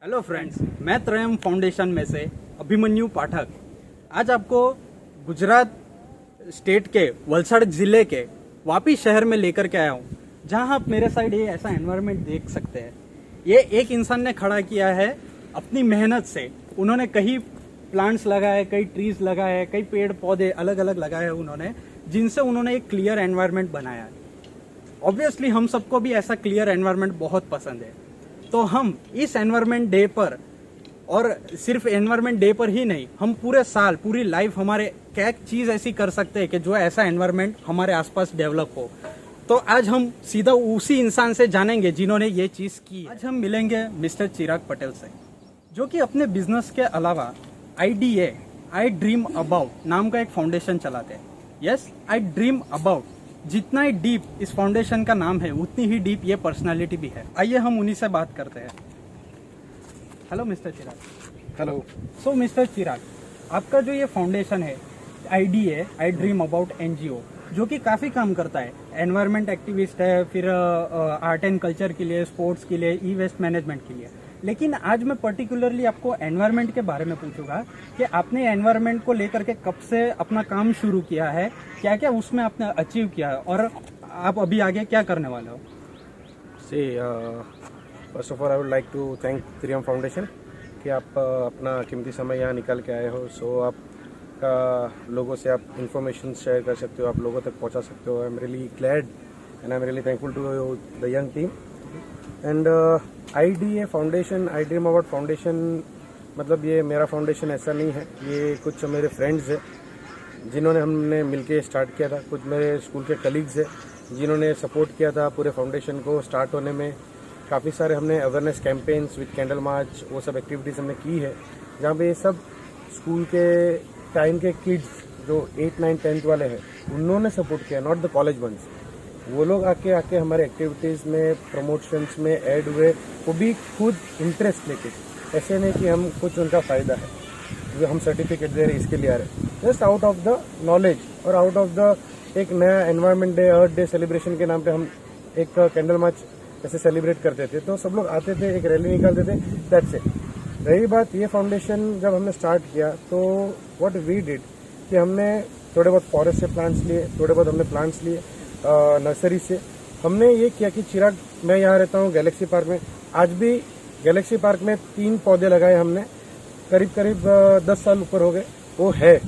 Hello friends, मैं त्रयम foundation में से अभिमन्यु पाठक आज आपको गुजरात स्टेट के वलसाड़ जिले के वापी शहर में लेकर के आया हूँ, जहाँ आप मेरे साइड ये ऐसा एनवायरनमेंट देख सकते हैं। ये एक इंसान ने खड़ा किया है अपनी मेहनत से। उन्होंने कई प्लांट्स लगाए, कई ट्रीज लगाए, कई पेड़ पौधे अलग अलग लगाए हैं उन्होंने, जिनसे उन्होंने एक क्लियर एनवायरनमेंट बनाया है। ऑब्वियसली हम सबको भी ऐसा क्लियर एनवायरनमेंट बहुत पसंद है, तो हम इस एनवायरनमेंट डे पर, और सिर्फ एनवायरनमेंट डे पर ही नहीं, हम पूरे साल पूरी लाइफ हमारे क्या चीज ऐसी कर सकते हैं कि जो ऐसा एनवायरनमेंट हमारे आसपास डेवलप हो। तो आज हम सीधा उसी इंसान से जानेंगे जिन्होंने ये चीज की। आज हम मिलेंगे मिस्टर चिराग पटेल से, जो कि अपने बिजनेस के अलावा IDA आई ड्रीम अबाउट नाम का एक फाउंडेशन चलाते हैं। यस, आई ड्रीम अबाउट, जितना ही डीप इस फाउंडेशन का नाम है उतनी ही डीप ये पर्सनालिटी भी है। आइए हम उन्हीं से बात करते हैं। हेलो मिस्टर चिराग। हेलो। सो मिस्टर चिराग, आपका जो ये फाउंडेशन है IDA I dream about NGO, जो कि काफ़ी काम करता है, एनवायरनमेंट एक्टिविस्ट है, फिर आर्ट एंड कल्चर के लिए, स्पोर्ट्स के लिए, ई-वेस्ट मैनेजमेंट के लिए। लेकिन आज मैं पर्टिकुलरली आपको एनवायरनमेंट के बारे में पूछूंगा कि आपने एनवायरनमेंट को लेकर के कब से अपना काम शुरू किया है, क्या क्या उसमें आपने अचीव किया है, और आप अभी आगे क्या करने वाले हो। First of all I would like to thank Triyam foundation कि आप अपना कीमती समय यहाँ निकाल के आए हो। सो आप लोगों से आप इंफॉर्मेशन शेयर कर सकते हो, आप लोगों तक पहुँचा सकते हो। I am really glad and I am really thankful to the young team and IDA foundation, I dream about foundation. मतलब ये मेरा फाउंडेशन ऐसा नहीं है, ये कुछ मेरे फ्रेंड्स हैं जिन्होंने हमने मिलके स्टार्ट किया था। कुछ मेरे स्कूल के कलीग्स हैं जिन्होंने सपोर्ट किया था पूरे फाउंडेशन को स्टार्ट होने में। काफ़ी सारे हमने awareness campaigns with candle march, वो सब एक्टिविटीज़ हमने की है, जहाँ पे ये सब स्कूल के टाइम के किड्स जो 8, 9, 10th वाले हैं उन्होंने सपोर्ट किया, नॉट द कॉलेज वंस। वो लोग आके हमारे एक्टिविटीज़ में, प्रमोशंस में ऐड हुए, वो भी खुद इंटरेस्ट लेके। ऐसे नहीं कि हम कुछ उनका फ़ायदा है, जो हम सर्टिफिकेट दे रहे इसके लिए आ रहे, just out of the knowledge और आउट ऑफ द एक नया एनवायरनमेंट डे, अर्थ डे सेलिब्रेशन के नाम पे हम एक कैंडल मार्च ऐसे सेलिब्रेट करते थे। तो सब लोग आते थे, एक रैली निकालते थे, दैट्स इट। रही बात ये फाउंडेशन जब हमने स्टार्ट किया तो व्हाट वी डिड कि हमने थोड़े बहुत फॉरेस्ट से प्लांट्स लिए, थोड़े बहुत हमने प्लांट्स लिए नर्सरी से। हमने ये किया कि चिराग, मैं यहाँ रहता हूँ गैलेक्सी पार्क में, आज भी गैलेक्सी पार्क में 3 पौधे लगाए हमने, करीब 10 साल ऊपर हो गए वो है।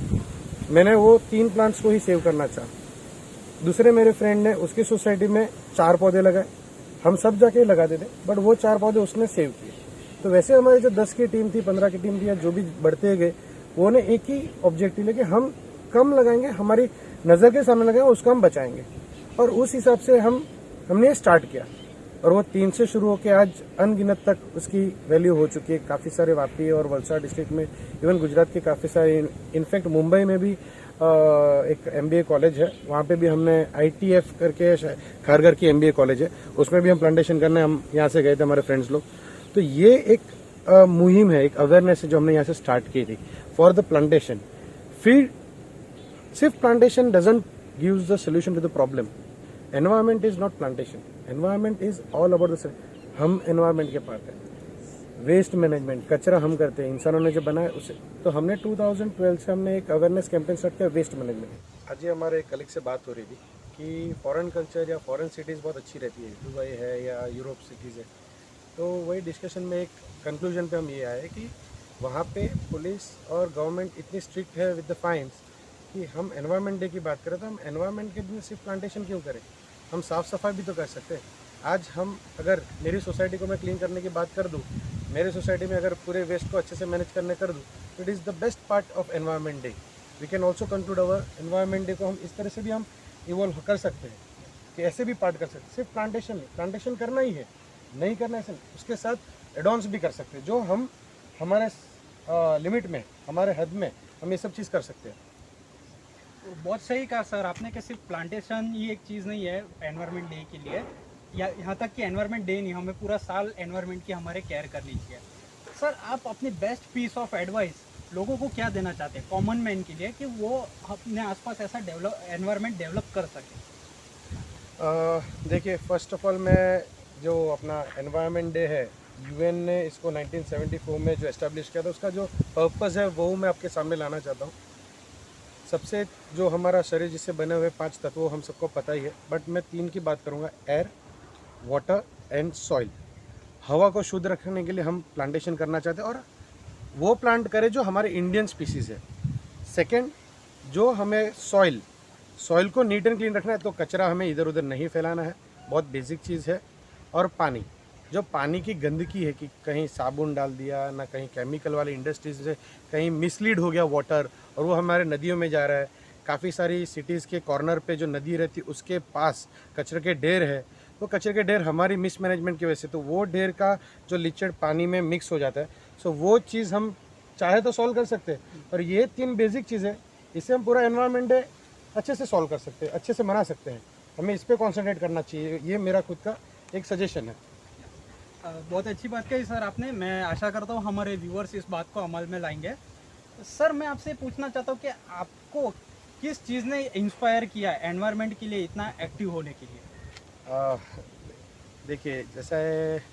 मैंने वो 3 प्लांट्स को ही सेव करना चाहा। दूसरे मेरे फ्रेंड ने उसकी सोसाइटी में 4 पौधे लगाए, हम सब जाके लगाते थे, बट वो 4 पौधे उसने सेव किए। तो वैसे हमारी जो 10 की टीम थी, 15 की टीम थी, या जो भी बढ़ते गए, वो ने एक ही ऑब्जेक्टिव लेके हम कम लगाएंगे, हमारी नजर के सामने लगाएंगे, उसको हम बचाएंगे। और उस हिसाब से हमने स्टार्ट किया, और वो 3 से शुरू होकर आज अनगिनत तक उसकी वैल्यू हो चुकी है। काफ़ी सारे वापी और वलसाड़ डिस्ट्रिक्ट में, इवन गुजरात के काफ़ी सारे, इनफैक्ट मुंबई में भी एक MBA कॉलेज है, वहाँ पे भी हमने ITF करके खारघर की MBA कॉलेज है, उसमें भी हम प्लांटेशन करने हम यहाँ से गए थे, हमारे फ्रेंड्स लोग। तो ये एक मुहिम है, एक अवेयरनेस है जो हमने यहाँ से स्टार्ट की थी फॉर द प्लांटेशन। फिर सिर्फ plantation doesn't gives the solution to the problem. Environment is not plantation, environment is all about the, हम एनवायरमेंट के पार्ट हैं। वेस्ट मैनेजमेंट, कचरा हम करते हैं, इंसानों ने जो बनाया उसे। तो हमने 2012 से हमने एक अवेयरनेस कैंपेन स्टार्ट किया, वेस्ट मैनेजमेंट। आज ही हमारे कलीग से बात हो रही थी कि फॉरेन कल्चर या फॉरेन सिटीज़ बहुत अच्छी रहती है, दुबई है या यूरोप सिटीज़ है। तो वही डिस्कशन में एक कंक्लूजन पे हम ये आए कि वहाँ पे पुलिस और गवर्नमेंट इतनी स्ट्रिक्ट है विद द फाइन्स कि हम एनवायरनमेंट डे की बात करें तो हम एनवायरनमेंट के दिन सिर्फ प्लांटेशन क्यों करें, हम साफ़ सफाई भी तो कर सकते हैं। आज हम, अगर मेरी सोसाइटी को मैं क्लीन करने की बात कर दूँ, मेरे सोसाइटी में अगर पूरे वेस्ट को अच्छे से मैनेज करने कर दूँ, तो it is the best part of environment day. We can also conclude our environment day को हम इस तरह से भी हम इवॉल्व कर सकते हैं कि ऐसे भी पार्ट कर सकते हैं। सिर्फ प्लांटेशन नहीं, प्लांटेशन करना ही है, नहीं करना ऐसे नहीं, उसके साथ एडॉन्स भी कर सकते हैं, जो हम हमारे लिमिट में, हमारे हद में हम ये सब चीज़ कर सकते हैं। बहुत सही कहा सर आपने कि सिर्फ प्लांटेशन ही एक चीज़ नहीं है एनवायरनमेंट डे के लिए, या यहाँ तक कि एनवायरनमेंट डे नहीं, हमें पूरा साल एनवायरनमेंट की हमारे केयर करनी चाहिए। सर, आप अपनी बेस्ट पीस ऑफ एडवाइस लोगों को क्या देना चाहते हैं, कॉमन मैन के लिए, कि वो अपने आसपास ऐसा एनवायरनमेंट डेवलप कर सके। देखिए, फर्स्ट ऑफ ऑल मैं जो अपना एनवायरनमेंट डे है यूएन ने इसको 1974 में जो एस्टेब्लिश किया था, उसका जो पर्पस है वो मैं आपके सामने लाना चाहता हूँ। सबसे जो हमारा शरीर जिससे बने हुए 5 तत्व हम सबको पता ही है, बट मैं 3 की बात करूँगा, एयर, वाटर एंड सॉइल। हवा को शुद्ध रखने के लिए हम प्लांटेशन करना चाहते हैं और वो प्लांट करें जो हमारे इंडियन स्पीसीज़ है। सेकंड, जो हमें सॉइल को नीट एंड क्लीन रखना है, तो कचरा हमें इधर उधर नहीं फैलाना है, बहुत बेसिक चीज़ है। और पानी, जो पानी की गंदगी है कि कहीं साबुन डाल दिया, ना कहीं केमिकल वाली इंडस्ट्रीज से कहीं मिसलीड हो गया वाटर और वो हमारे नदियों में जा रहा है। काफ़ी सारी सिटीज़ के कॉर्नर पे जो नदी रहती है उसके पास कचरे के ढेर है, वो कचरे के ढेर हमारी मिसमैनेजमेंट की वजह से, तो वो ढेर का जो लीचड़ पानी में मिक्स हो जाता है। सो वो चीज़ हम चाहे तो सॉल्व कर सकते हैं। और ये 3 बेसिक चीज़ है, इससे हम पूरा एनवायरनमेंट डे अच्छे से सॉल्व कर सकते हैं, अच्छे से मना सकते हैं। हमें इस पर कॉन्सेंट्रेट करना चाहिए, ये मेरा खुद का एक सजेशन है। बहुत अच्छी बात कही सर आपने। मैं आशा करता हूँ हमारे व्यूअर्स इस बात को अमल में लाएंगे। सर मैं आपसे पूछना चाहता हूँ कि आपको किस चीज़ ने इंस्पायर किया एनवायरनमेंट के लिए इतना एक्टिव होने के लिए? देखिए, जैसा है,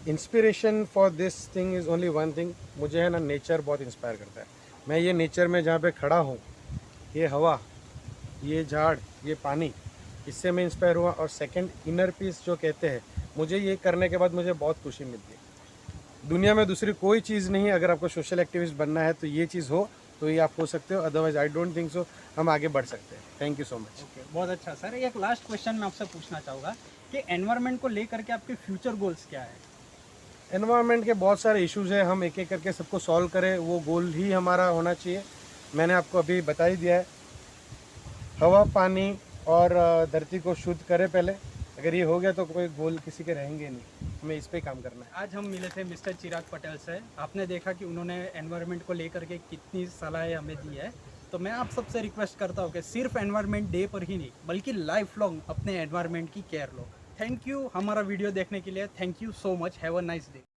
inspiration for this thing is only one thing. मुझे है ना, नेचर बहुत इंस्पायर करता है। मैं ये नेचर में जहाँ पे खड़ा हूँ, ये हवा, ये झाड़, ये पानी, इससे मैं इंस्पायर हुआ। और सेकंड, इनर पीस जो कहते हैं, मुझे ये करने के बाद मुझे बहुत खुशी मिलती है। दुनिया में दूसरी कोई चीज़ नहीं, अगर आपको सोशल एक्टिविस्ट बनना है तो ये चीज़ हो तो ये आप हो सकते हो, otherwise I don't think so हम आगे बढ़ सकते हैं। Thank you so much. Okay, बहुत अच्छा सर। एक लास्ट क्वेश्चन मैं आपसे पूछना चाहूँगा कि एनवायरनमेंट को लेकर के आपके फ्यूचर गोल्स क्या है? एनवायरनमेंट के बहुत सारे इश्यूज़ हैं, हम एक एक करके सबको सॉल्व करें, वो गोल ही हमारा होना चाहिए। मैंने आपको अभी बता ही दिया है, हवा, पानी और धरती को शुद्ध करें पहले। अगर ये हो गया तो कोई गोल किसी के रहेंगे नहीं, हमें इस पे ही काम करना है। आज हम मिले थे मिस्टर चिराग पटेल से। आपने देखा कि उन्होंने एनवायरनमेंट को लेकर के कितनी सलाहें हमें दी है। तो मैं आप सबसे रिक्वेस्ट करता हूँ कि सिर्फ एनवायरनमेंट डे पर ही नहीं बल्कि लाइफ लॉन्ग अपने एनवायरनमेंट की केयर लो। थैंक यू हमारा वीडियो देखने के लिए। Thank you so much. Have a nice day.